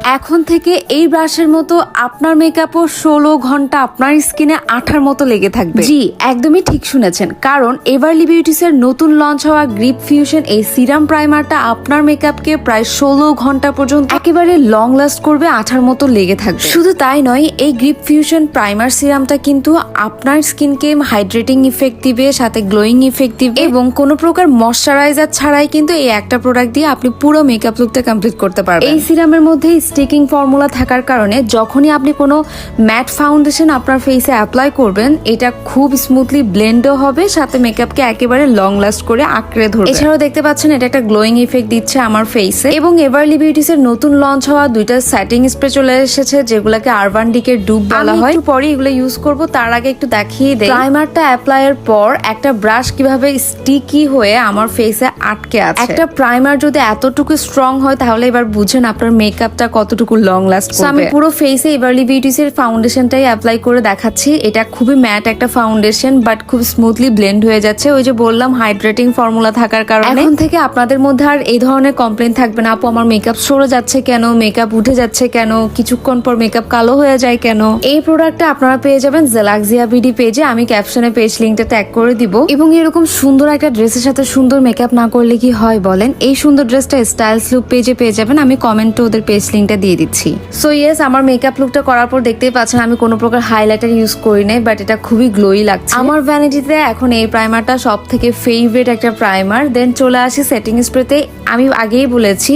এখন থেকে এই ব্রাশের মতো আপনার মেকআপও 16 ঘন্টা আপনার স্কিনে আঠার মতো লেগে থাকবে। জি, একদমই ঠিক শুনেছেন, কারণ এভারলি বিউটিসের নতুন লঞ্চ হওয়া গ্রিপ ফিউশন এই সিরাম প্রাইমারটা আপনার মেকআপকে প্রায় 16 ঘন্টা পর্যন্ত একেবারে লং লাস্ট করবে, আঠার মতো লেগে থাকবে। শুধু তাই নয়, এই গ্রিপ ফিউশন প্রাইমার সিরামটা কিন্তু আপনার স্কিনকে হাইড্রেটিং ইফেক্ট দিবে, সাথে গ্লোয়িং ইফেক্ট দিবে এবং কোনো প্রকার ময়শ্চারাইজার ছাড়াই কিন্তু এই একটা প্রোডাক্ট দিয়ে আপনি পুরো মেকআপ লুকটা কমপ্লিট করতে পারবেন। এই সিরামের মধ্যে স্টিকিং ফর্মুলা থাকার কারণে যখনই আপনি কোনো ম্যাট ফাউন্ডেশন আপনার ফেসে অ্যাপ্লাই করবেন, এটা খুব স্মুথলি ব্লেন্ডও হবে, সাথে মেকআপকে একেবারে লং লাস্ট করে আঁকড়ে ধরবে। এছাড়াও দেখতে পাচ্ছেন এটা একটা গ্লোয়িং ইফেক্ট দিচ্ছে আমার ফেসে। এবং এভারলি বিউটিসের নতুন লঞ্চ হওয়া দুইটা সেটিং স্প্রে চলে এসেছে, যেগুলোকে আরবান ডিকের ডুব বলা হয়। একটু পরে এগুলো ইউজ করব, তার আগে একটু দেখিয়ে দেই প্রাইমারটা অ্যাপ্লাই এর পর একটা ব্রাশ কিভাবে স্টিকি হয়ে আমার ফেসে আটকে আছে। একটা প্রাইমার যদি এতটুকু স্ট্রং হয়, তাহলে এবার বুঝেন আপনার মেকআপটা কতটুকু লং লাস্ট করবে। আমি পুরো ফেসে এভারলি বিউটিসের ফাউন্ডেশনটাই অ্যাপ্লাই করে দেখাচ্ছি। এটা খুবই ম্যাট একটা ফাউন্ডেশন, বাট খুব স্মুথলি ব্লেন্ড হয়ে যাচ্ছে। ওই যে বললাম, হাইড্রেটিং ফর্মুলা থাকার কারণে। এখন থেকে আপনাদের মধ্যে আর এই ধরনের কমপ্লেন থাকবে না, আপু আমার মেকআপ সরে যাচ্ছে কেন, মেকআপ উঠে যাচ্ছে কেন, কিছুক্ষণ পর মেকআপ কালো হয়ে যায় কেন। এই প্রোডাক্টটা আপনারা পেয়ে যাবেন জেলাক্সিয়া বিডি পেজে, আমি ক্যাপশনে পেজ লিঙ্কটা ট্যাগ করে দিব। এবং এরকম সুন্দর একটা ড্রেসের সাথে সুন্দর মেকআপ না করলে কি হয় বলেন? এই সুন্দর ড্রেসটা স্টাইলস লুক পেজে পেয়ে যাবেন, আমি কমেন্টে ওদের পেজ লিঙ্কটা দিয়ে দিচ্ছি। সো ইয়েস, আমার মেকআপ লুকটা করার পর দেখতেই পাচ্ছেন আমি কোনো প্রকার হাইলাইটার ইউজ করি নাই, বাট এটা খুবই গ্লোই লাগছে। আমার ভ্যানিটিতে এখন এই প্রাইমারটা সব থেকে ফেভারিট একটা প্রাইমার। দেন চলে আসি সেটিং স্প্রেতে। আমি আগেই বলেছি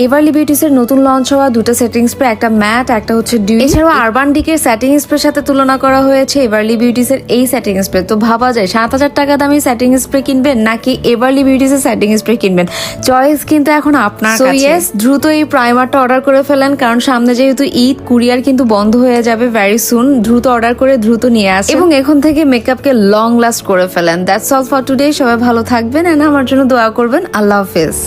এভারলি বিউটিসের নতুন লঞ্চ হওয়া দুটো সেটিং স্প্রে, একটা ম্যাট, একটা হচ্ছে ডিউ। এছাড়াও আরবান ডিকের সেটিং স্প্রের সাথে তুলনা করা হয়েছে এভারলি বিউটিসের এই সেটিং স্প্রে। তো ভাবা যায় 7,000 টাকা দামি সেটিং স্প্রে কিনবেন নাকি এভারলি বিউটিসের সেটিং স্প্রে কিনবেন, চয়েস কিন্তু এখন আপনার কাছে। সো ইয়েস, দ্রুত এই প্রাইমারটা অর্ডার করে ফেলেন, কারণ সামনে যেহেতু ঈদ, কুরিয়ার কিন্তু বন্ধ হয়ে যাবে ভেরি সুন। দ্রুত অর্ডার করে দ্রুত নিয়ে আসেন এবং এখন থেকে মেকআপকে লং লাস্ট করে ফেলেন। That's all for today. সবাই ভালো থাকবেন এন্ড আমার জন্য দোয়া করবেন। আল্লাহ হাফেজ।